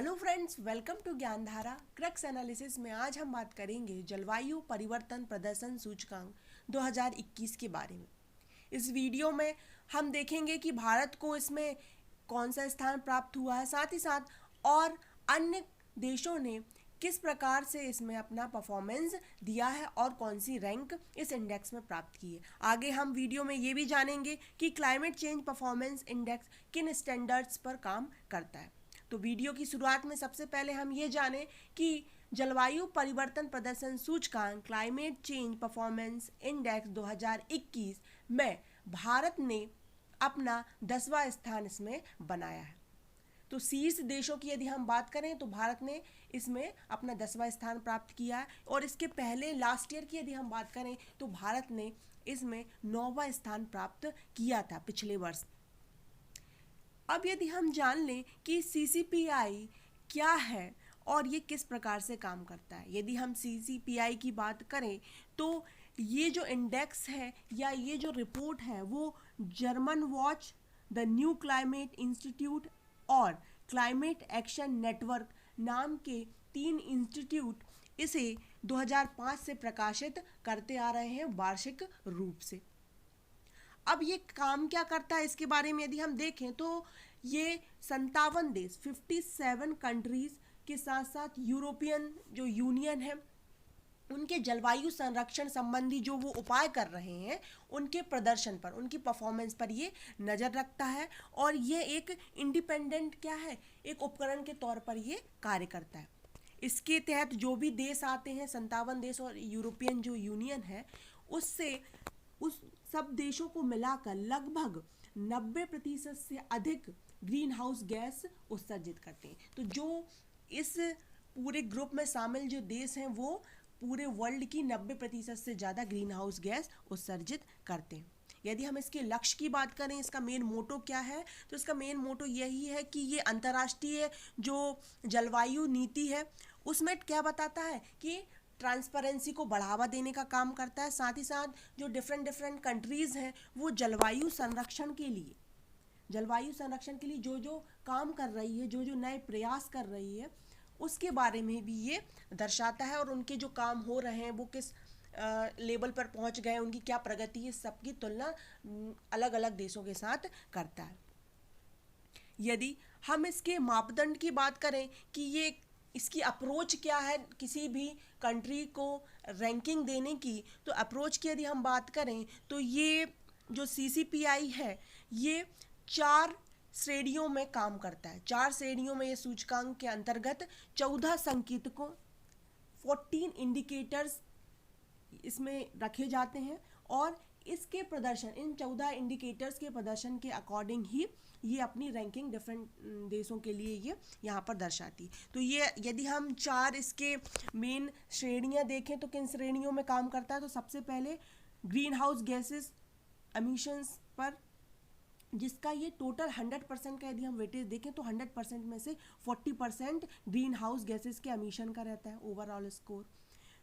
Hello friends, welcome to Gyandhara crux analysis में। आज हम बात करेंगे जलवायु परिवर्तन प्रदर्शन सूचकांक 2021 के बारे में। इस वीडियो में हम देखेंगे कि भारत को इसमें कौन सा स्थान प्राप्त हुआ है, साथ ही साथ और अन्य देशों ने किस प्रकार से इसमें अपना परफॉर्मेंस दिया है और कौन सी रैंक इस इंडेक्स में प्राप्त की है। आगे हम वीडियो में ये भी जानेंगे कि क्लाइमेट चेंज परफॉर्मेंस इंडेक्स किन स्टैंडर्ड्स पर काम करता है। तो वीडियो की शुरुआत में सबसे पहले हम ये जानें कि जलवायु परिवर्तन प्रदर्शन सूचकांक क्लाइमेट चेंज परफॉर्मेंस इंडेक्स 2021 में भारत ने अपना 10वां स्थान इसमें बनाया है। तो शीर्ष देशों की यदि हम बात करें तो भारत ने इसमें अपना 10वां स्थान प्राप्त किया है, और इसके पहले लास्ट ईयर की यदि हम बात करें तो भारत ने इसमें 9वां स्थान प्राप्त किया था पिछले वर्ष। अब यदि हम जान लें कि CCPI क्या है और ये किस प्रकार से काम करता है। यदि हम CCPI की बात करें तो ये जो इंडेक्स है या ये जो रिपोर्ट है वो German watch, the new climate institute और क्लाइमेट एक्शन नेटवर्क नाम के 3 इंस्टीट्यूट इसे 2005 से प्रकाशित करते आ रहे हैं वार्षिक रूप से। अब ये काम क्या करता है इसके बारे में यदि हम देखें तो ये 57 देश 57 कंट्रीज के साथ साथ यूरोपियन जो यूनियन है उनके जलवायु संरक्षण संबंधी जो वो उपाय कर रहे हैं उनके प्रदर्शन पर, उनकी परफॉर्मेंस पर ये नज़र रखता है, और ये एक इंडिपेंडेंट क्या है, एक उपकरण के तौर पर ये कार्य करता है। इसके तहत जो भी देश आते हैं 57 देश और यूरोपियन जो यूनियन है उससे उस सब देशों को मिलाकर लगभग 90% से अधिक ग्रीन हाउस गैस उत्सर्जित करते हैं। तो जो इस पूरे ग्रुप में शामिल जो देश हैं वो पूरे वर्ल्ड की 90% से ज़्यादा ग्रीन हाउस गैस उत्सर्जित करते हैं। यदि हम इसके लक्ष्य की बात करें, इसका मेन मोटो क्या है, तो इसका मेन मोटो यही है कि ये अंतर्राष्ट्रीय जो जलवायु नीति है उसमें क्या बताता है कि ट्रांसपेरेंसी को बढ़ावा देने का काम करता है। साथ ही साथ जो डिफरेंट कंट्रीज़ हैं वो जलवायु संरक्षण के लिए जो जो काम कर रही है, जो जो नए प्रयास कर रही है उसके बारे में भी ये दर्शाता है, और उनके जो काम हो रहे हैं वो किस लेवल पर पहुंच गए, उनकी क्या प्रगति है, सबकी तुलना अलग अलग देशों के साथ करता है। यदि हम इसके मापदंड की बात करें कि ये इसकी अप्रोच क्या है किसी भी कंट्री को रैंकिंग देने की, तो अप्रोच की यदि हम बात करें तो ये जो CCPI है ये 4 श्रेणियों में काम करता है। 4 श्रेणियों में ये सूचकांक के अंतर्गत 14 संकेतकों 14 इंडिकेटर्स इसमें रखे जाते हैं, और इसके प्रदर्शन, इन 14 इंडिकेटर्स के प्रदर्शन के अकॉर्डिंग ही ये अपनी रैंकिंग डिफरेंट देशों के लिए ये यहाँ पर दर्शाती है। तो ये यदि हम 4 इसके मेन श्रेणियाँ देखें तो किन श्रेणियों में काम करता है, तो सबसे पहले ग्रीन हाउस गैसेस एमिशंस पर, जिसका ये टोटल 100% का यदि हम वेटेज देखें तो 100% में से 40% ग्रीन हाउस गैसेस के एमिशन का रहता है ओवरऑल स्कोर।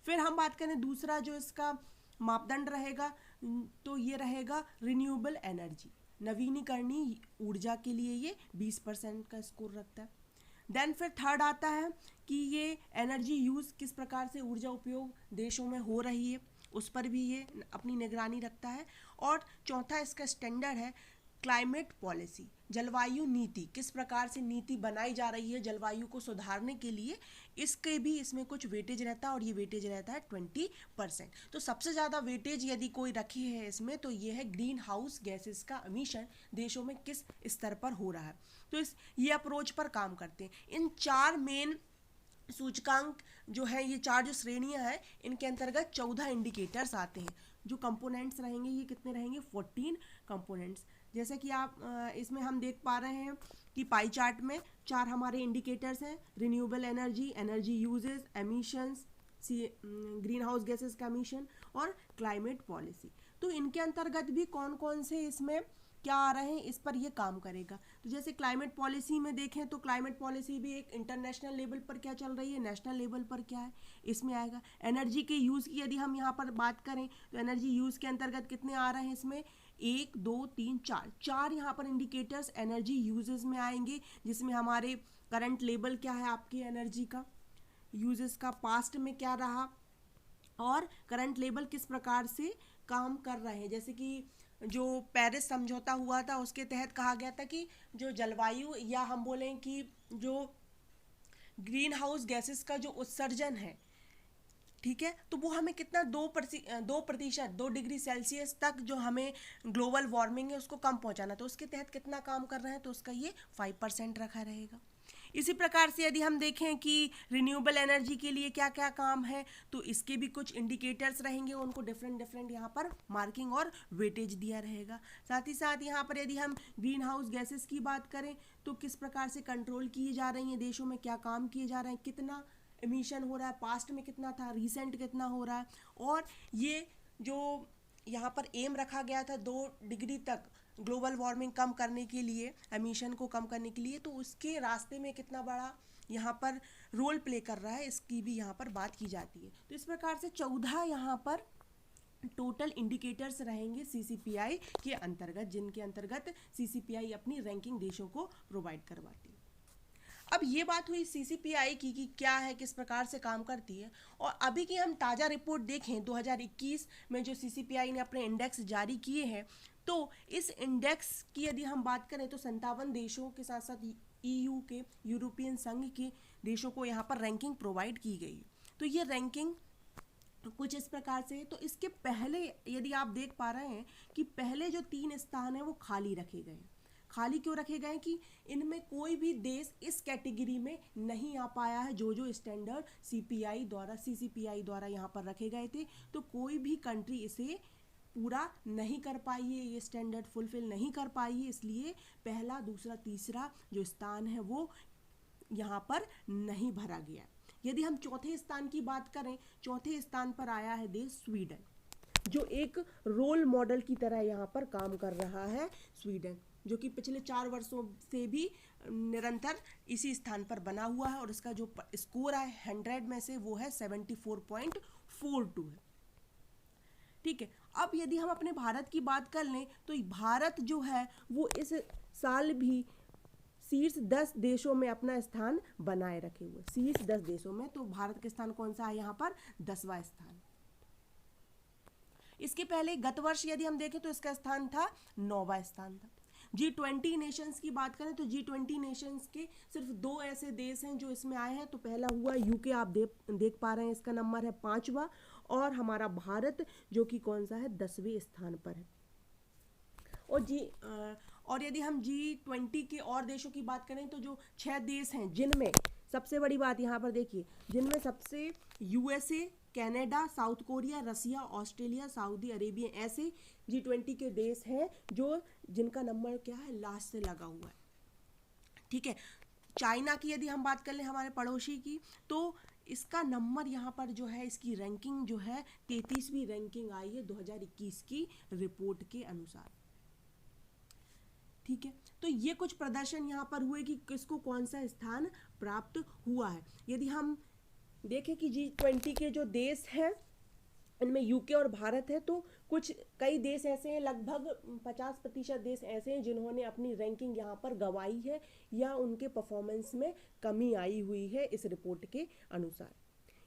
फिर हम बात करें दूसरा जो इसका मापदंड रहेगा तो ये रहेगा रिन्यूएबल एनर्जी, नवीनीकरणीय ऊर्जा के लिए ये 20% का स्कोर रखता है। देन फिर थर्ड आता है कि ये एनर्जी यूज़, किस प्रकार से ऊर्जा उपयोग देशों में हो रही है उस पर भी ये अपनी निगरानी रखता है। और चौथा इसका स्टैंडर्ड है क्लाइमेट पॉलिसी, जलवायु नीति, किस प्रकार से नीति बनाई जा रही है जलवायु को सुधारने के लिए, इसके भी इसमें कुछ वेटेज रहता है, और ये वेटेज रहता है 20%। तो सबसे ज़्यादा वेटेज यदि कोई रखी है इसमें तो ये है ग्रीन हाउस गैसेस का एमिशन देशों में किस स्तर पर हो रहा है। तो ये अप्रोच पर काम करते हैं। इन 4 मेन सूचकांक जो है, ये 4 जो श्रेणियां हैं इनके अंतर्गत 14 इंडिकेटर्स आते हैं। जो कंपोनेंट्स रहेंगे ये कितने रहेंगे, 14 कंपोनेंट्स। जैसे कि आप इसमें हम देख पा रहे हैं कि पाई चार्ट में 4 हमारे इंडिकेटर्स हैं, renewable energy, energy uses, emissions, green house gases का एमिशन और क्लाइमेट पॉलिसी। तो इनके अंतर्गत भी कौन कौन से इसमें क्या आ रहे हैं, इस पर ये काम करेगा। तो जैसे क्लाइमेट पॉलिसी में देखें तो क्लाइमेट पॉलिसी भी एक इंटरनेशनल लेवल पर क्या चल रही है, नेशनल लेवल पर क्या है, इसमें आएगा। एनर्जी के यूज़ की यदि हम यहाँ पर बात करें तो एनर्जी यूज़ के अंतर्गत कितने आ रहे हैं इसमें, 1 2 3 4 यहाँ पर इंडिकेटर्स एनर्जी यूजेस में आएंगे, जिसमें हमारे करंट लेवल क्या है आपकी एनर्जी का, यूजेस का पास्ट में क्या रहा, और करंट लेवल किस प्रकार से काम कर रहे हैं। जैसे कि जो पेरिस समझौता हुआ था उसके तहत कहा गया था कि जो जलवायु या हम बोलें कि जो ग्रीन हाउस गैसेस का जो उत्सर्जन है, ठीक है, तो वो हमें कितना 2% 2 डिग्री सेल्सियस तक जो हमें ग्लोबल वार्मिंग है उसको कम पहुंचाना, तो उसके तहत कितना काम कर रहे हैं, तो उसका ये 5% रखा रहेगा। इसी प्रकार से यदि हम देखें कि रिन्यूएबल एनर्जी के लिए क्या क्या काम है, तो इसके भी कुछ इंडिकेटर्स रहेंगे, उनको डिफरेंट डिफरेंट यहाँ पर मार्किंग और वेटेज दिया रहेगा। साथ ही साथ यहाँ पर यदि हम ग्रीन हाउस गैसेस की बात करें तो किस प्रकार से कंट्रोल की जा रही हैं, देशों में क्या काम किए जा रहे हैं, कितना एमिशन हो रहा है, पास्ट में कितना था, रिसेंट कितना हो रहा है, और ये जो यहाँ पर एम रखा गया था 2 डिग्री तक ग्लोबल वार्मिंग कम करने के लिए, एमिशन को कम करने के लिए, तो उसके रास्ते में कितना बड़ा यहाँ पर रोल प्ले कर रहा है, इसकी भी यहाँ पर बात की जाती है। तो इस प्रकार से 14 यहाँ पर टोटल इंडिकेटर्स रहेंगे सीसीपीआई के अंतर्गत, जिनके अंतर्गत सीसीपीआई अपनी रैंकिंग देशों को प्रोवाइड करवाती है। अब ये बात हुई सीसीपीआई की कि क्या है, किस प्रकार से काम करती है। और अभी की हम ताज़ा रिपोर्ट देखें 2021 में जो सीसीपीआई ने अपने इंडेक्स जारी किए हैं, तो इस इंडेक्स की यदि हम बात करें तो 57 देशों के साथ साथ ईयू के, यूरोपियन संघ के देशों को यहाँ पर रैंकिंग प्रोवाइड की गई। तो ये रैंकिंग कुछ इस प्रकार से है। तो इसके पहले यदि आप देख पा रहे हैं कि पहले जो 3 स्थान हैं वो खाली रखे गए हैं। खाली क्यों रखे गए कि इनमें कोई भी देश इस कैटेगरी में नहीं आ पाया है, जो स्टैंडर्ड सीसीपीआई द्वारा यहाँ पर रखे गए थे, तो कोई भी कंट्री इसे पूरा नहीं कर पाई है, ये स्टैंडर्ड फुलफिल नहीं कर पाई है, इसलिए पहला, दूसरा, तीसरा जो स्थान है वो यहाँ पर नहीं भरा गया। यदि हम चौथे स्थान की बात करें, चौथे स्थान पर आया है देश स्वीडन, जो एक रोल मॉडल की तरह यहाँ पर काम कर रहा है। स्वीडन जो कि पिछले 4 वर्षों से भी निरंतर इसी स्थान पर बना हुआ है, और इसका जो स्कोर है 100 में से वो है 74.42 है। ठीक है, अब यदि हम अपने भारत की बात कर लें तो भारत जो है वो इस साल भी शीर्ष 10 देशों में अपना स्थान बनाए रखे हुए, शीर्ष 10 देशों में। तो भारत का स्थान कौन सा है यहाँ पर, 10वां स्थान। इसके पहले गत वर्ष यदि हम देखें तो इसका स्थान था 9वां स्थान था। G20 नेशंस की बात करें तो G20 नेशंस के सिर्फ 2 ऐसे देश हैं जो इसमें आए हैं। तो पहला हुआ यूके, आप देख पा रहे हैं इसका नंबर है 5वां, और हमारा भारत जो कि कौन सा है, 10वें स्थान पर है। और यदि हम G20 के और देशों की बात करें तो जो 6 देश हैं, जिनमें सबसे बड़ी बात यहाँ पर देखिए, जिनमें सबसे USA, कनाडा, साउथ कोरिया, रसिया, ऑस्ट्रेलिया, सऊदी अरेबिया, ऐसे G20 के देश हैं जो जिनका नंबर क्या है, लास्ट से लगा हुआ है। ठीक है, चाइना की यदि हम बात कर लें, हमारे पड़ोसी की, तो इसका नंबर यहाँ पर जो है, इसकी रैंकिंग जो है 33वीं रैंकिंग आई है 2021 की रिपोर्ट के अनुसार। ठीक है, तो ये कुछ प्रदर्शन यहाँ पर हुए कि किसको कौन सा स्थान प्राप्त हुआ है। यदि हम देखें कि G20 के जो देश हैं इनमें यूके और भारत है, तो कई देश ऐसे हैं, लगभग 50% देश ऐसे हैं जिन्होंने अपनी रैंकिंग यहाँ पर गंवाई है या उनके परफॉर्मेंस में कमी आई हुई है इस रिपोर्ट के अनुसार।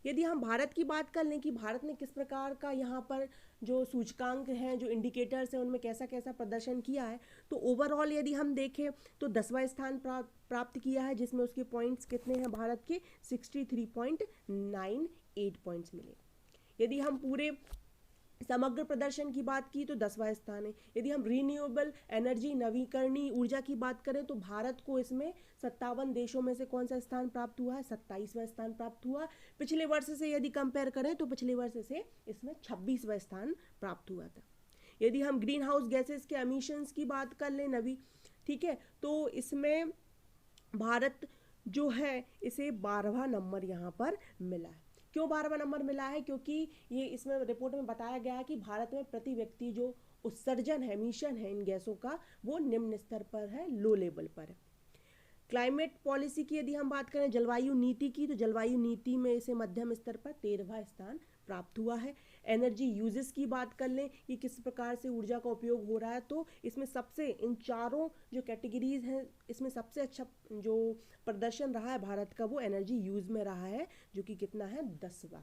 यदि हम भारत की बात कर लें कि भारत ने किस प्रकार का यहाँ पर जो सूचकांक हैं, जो इंडिकेटर्स हैं, उनमें कैसा कैसा प्रदर्शन किया है, तो ओवरऑल यदि हम देखें तो 10वां स्थान प्राप्त किया है, जिसमें उसके पॉइंट्स कितने हैं भारत के, 63.98 पॉइंट्स मिले। यदि हम पूरे समग्र प्रदर्शन की बात की तो 10वां स्थान है। यदि हम रीन्यूएबल एनर्जी, नवीकरणीय ऊर्जा की बात करें तो भारत को इसमें 57 देशों में से कौन सा स्थान प्राप्त हुआ है, 27वां स्थान प्राप्त हुआ। पिछले वर्ष से यदि कंपेयर करें तो पिछले वर्ष से इसमें 26वां स्थान प्राप्त हुआ था। यदि हम ग्रीन हाउस गैसेस के एमिशंस की बात कर लें ठीक है, तो इसमें भारत जो है इसे 12वां नंबर यहाँ पर मिला है। क्यों 12वां नंबर मिला है? क्योंकि ये इसमें रिपोर्ट में बताया गया है कि भारत में प्रति व्यक्ति जो उत्सर्जन है, एमिशन है इन गैसों का, वो निम्न स्तर पर है, लो लेवल पर है। क्लाइमेट पॉलिसी की यदि हम बात करें, जलवायु नीति की, तो जलवायु नीति में इसे मध्यम स्तर पर 13वां स्थान प्राप्त हुआ है। एनर्जी यूजेस की बात कर लें कि किस प्रकार से ऊर्जा का उपयोग हो रहा है, तो इसमें सबसे, इन चारों जो कैटेगरीज हैं, इसमें सबसे अच्छा जो प्रदर्शन रहा है भारत का, वो एनर्जी यूज में रहा है, जो कि कितना है, 10वां।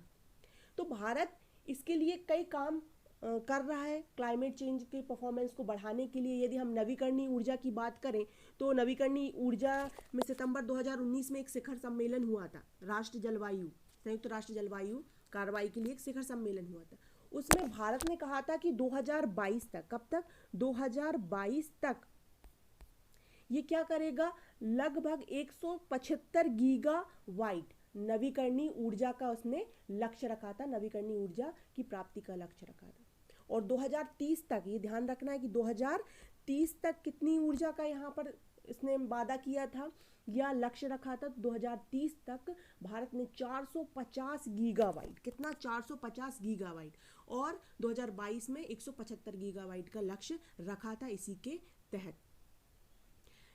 तो भारत इसके लिए कई काम कर रहा है क्लाइमेट चेंज के परफॉर्मेंस को बढ़ाने के लिए। यदि हम नवीकरणीय ऊर्जा की बात करें, तो नवीकरणीय ऊर्जा में सितंबर 2019 में एक शिखर सम्मेलन हुआ था, संयुक्त राष्ट्र जलवायु कार्रवाई के लिए एक शिखर सम्मेलन हुआ था। उसमें भारत ने कहा था कि 2022 तक, कब तक, 2022 तक ये क्या करेगा, लगभग 175 गीगावाट नवीकरणीय ऊर्जा का उसने लक्ष्य रखा था, नवीकरणीय ऊर्जा की प्राप्ति का लक्ष्य रखा था। और 2030 तक, ये ध्यान रखना है कि 2030 तक कितनी ऊर्जा का यहाँ पर इसने वादा किया था या लक्ष्य रखा था, 2030 तक भारत ने 450 गीगावाट, कितना, 450 गीगावाट, और 2022 में 175 गीगावाट का लक्ष्य रखा था इसी के तहत।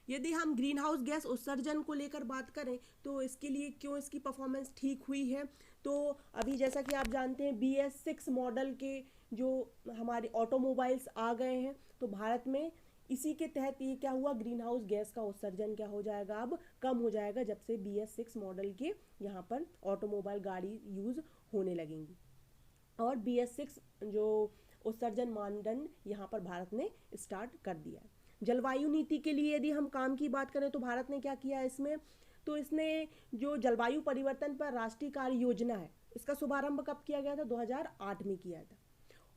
यदि हम ग्रीन हाउस गैस उत्सर्जन को लेकर बात करें, तो इसके लिए क्यों इसकी परफॉर्मेंस ठीक हुई है, तो अभी जैसा कि आप जानते हैं BS6 मॉडल के जो हमारे ऑटोमोबाइल्स आ गए हैं, तो भारत में इसी के तहत ये क्या हुआ, ग्रीन हाउस गैस का उत्सर्जन क्या हो जाएगा, अब कम हो जाएगा, जब से BS6 मॉडल के यहाँ पर ऑटोमोबाइल गाड़ी यूज होने लगेंगी। और BS6 जो उत्सर्जन मानदंड यहाँ पर भारत ने स्टार्ट कर दिया है। जलवायु नीति के लिए यदि हम काम की बात करें, तो भारत ने क्या किया इसमें, तो इसने जो जलवायु परिवर्तन पर राष्ट्रीय कार्य योजना है, इसका शुभारंभ कब किया गया था, 2008 में किया था।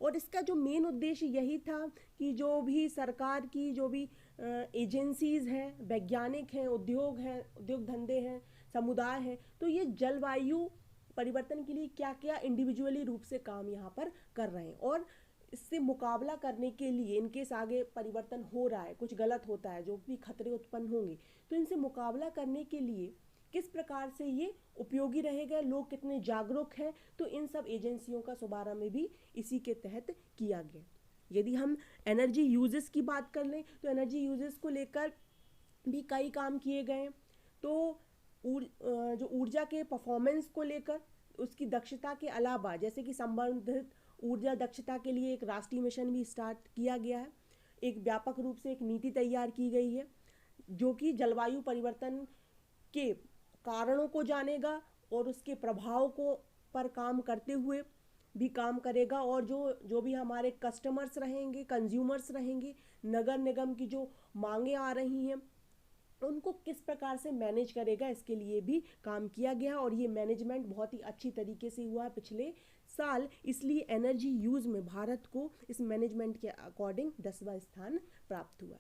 और इसका जो मेन उद्देश्य यही था कि जो भी सरकार की जो भी एजेंसीज हैं, वैज्ञानिक हैं, उद्योग धंधे हैं, समुदाय हैं, तो ये जलवायु परिवर्तन के लिए क्या क्या इंडिविजुअली रूप से काम यहाँ पर कर रहे हैं, और इससे मुकाबला करने के लिए, इनकेस आगे परिवर्तन हो रहा है, कुछ गलत होता है, जो भी खतरे उत्पन्न होंगे, तो इनसे मुकाबला करने के लिए किस प्रकार से ये उपयोगी रहेगा, लोग कितने जागरूक हैं, तो इन सब एजेंसियों का शुभारंभ भी इसी के तहत किया गया। यदि हम एनर्जी यूजेस की बात कर लें, तो एनर्जी यूजेस को लेकर भी कई काम किए गए। तो जो ऊर्जा के परफॉर्मेंस को लेकर, उसकी दक्षता के अलावा, जैसे कि संबंधित ऊर्जा दक्षता के लिए एक राष्ट्रीय मिशन भी स्टार्ट किया गया है। एक व्यापक रूप से एक नीति तैयार की गई है, जो कि जलवायु परिवर्तन के कारणों को जानेगा और उसके प्रभाव को पर काम करते हुए भी काम करेगा, और जो भी हमारे कस्टमर्स रहेंगे, कंज्यूमर्स रहेंगे, नगर निगम की जो मांगे आ रही हैं, उनको किस प्रकार से मैनेज करेगा, इसके लिए भी काम किया गया। और ये मैनेजमेंट बहुत ही अच्छी तरीके से हुआ पिछले साल, इसलिए एनर्जी यूज में भारत को इस मैनेजमेंट के अकॉर्डिंग 10वां स्थान प्राप्त हुआ।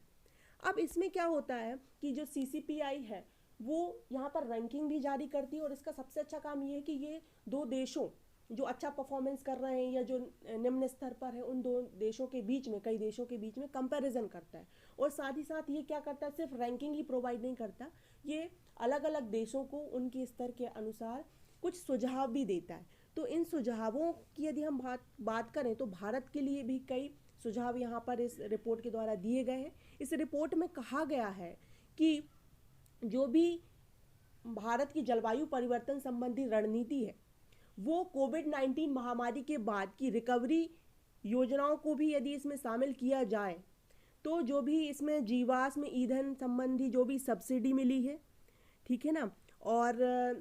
अब इसमें क्या होता है कि जो CCPI है, वो यहाँ पर रैंकिंग भी जारी करती है, और इसका सबसे अच्छा काम ये है कि ये दो देशों जो अच्छा परफॉर्मेंस कर रहे हैं या जो निम्न स्तर पर है, उन दो देशों के बीच में, कई देशों के बीच में कंपैरिजन करता है। और साथ ही साथ ये क्या करता है, सिर्फ रैंकिंग ही प्रोवाइड नहीं करता, ये अलग अलग देशों को उनके स्तर के अनुसार कुछ सुझाव भी देता है। तो इन सुझावों की यदि हम बात करें, तो भारत के लिए भी कई सुझाव यहाँ पर इस रिपोर्ट के द्वारा दिए गए हैं। इस रिपोर्ट में कहा गया है कि जो भी भारत की जलवायु परिवर्तन संबंधी रणनीति है, वो कोविड-19 महामारी के बाद की रिकवरी योजनाओं को भी यदि इसमें शामिल किया जाए, तो जो भी इसमें जीवाश्म ईंधन संबंधी जो भी सब्सिडी मिली है, ठीक है ना, और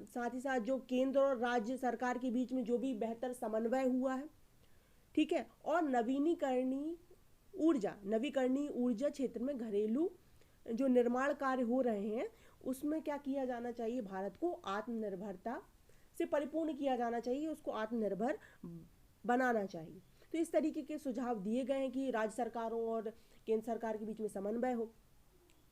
साथ ही साथ जो केंद्र और राज्य सरकार के बीच में जो भी बेहतर समन्वय हुआ है, ठीक है, और नवीकरणीय ऊर्जा क्षेत्र में घरेलू जो निर्माण कार्य हो रहे हैं, उसमें क्या किया जाना चाहिए, भारत को आत्मनिर्भरता से परिपूर्ण किया जाना चाहिए, उसको आत्मनिर्भर बनाना चाहिए। तो इस तरीके के सुझाव दिए गए हैं कि राज्य सरकारों और केंद्र सरकार के बीच में समन्वय हो,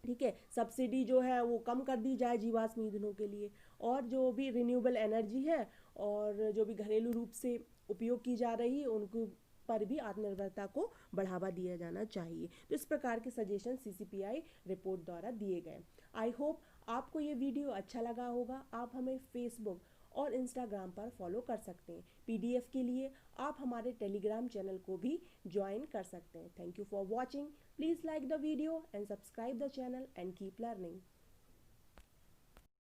ठीक है, सब्सिडी जो है वो कम कर दी जाए जीवाश्म ईंधनों के लिए, और जो भी रिन्यूएबल एनर्जी है और जो भी घरेलू रूप से उपयोग की जा रही है, उनको पर भी आत्मनिर्भरता को बढ़ावा दिया जाना चाहिए। तो इस प्रकार के सजेशन CCPI रिपोर्ट द्वारा दिए गए। आई होप आपको ये वीडियो अच्छा लगा होगा, आप हमें फेसबुक और इंस्टाग्राम पर फॉलो कर सकते हैं। पीडीएफ के लिए आप हमारे टेलीग्राम चैनल को भी ज्वाइन कर सकते हैं। Thank you for watching. Please like the video and subscribe the channel and keep learning.